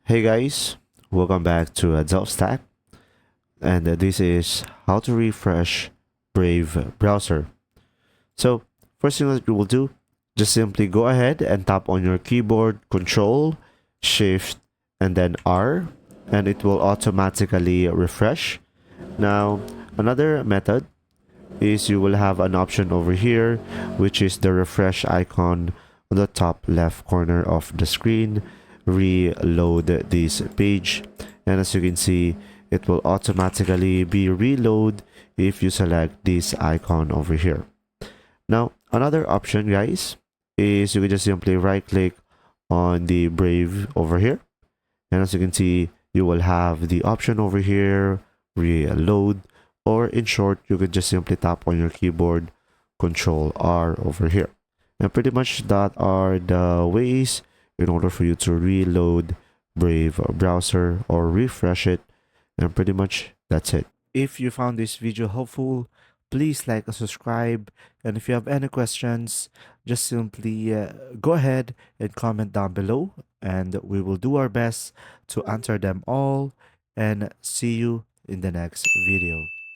Hey guys, welcome back to Delft Stack, and this is how to refresh Brave browser. So first thing that you will do, just simply go ahead and tap on your keyboard Ctrl Shift and then R, and it will automatically refresh. Now another method is you will have an option over here, which is the refresh icon on the top left corner of the screen. Reload this page, and as you can see, it will automatically be reload if you select this icon over here. Now another option, guys, is you can just simply right click on the Brave over here, and as you can see, you will have the option over here, reload, or in short, you could just simply tap on your keyboard Ctrl R over here. And pretty much that are the ways in order for you to reload Brave browser or refresh it. And pretty much that's it. If you found this video helpful, please like and subscribe. And if you have any questions, just simply go ahead and comment down below, and we will do our best to answer them all. And see you in the next video.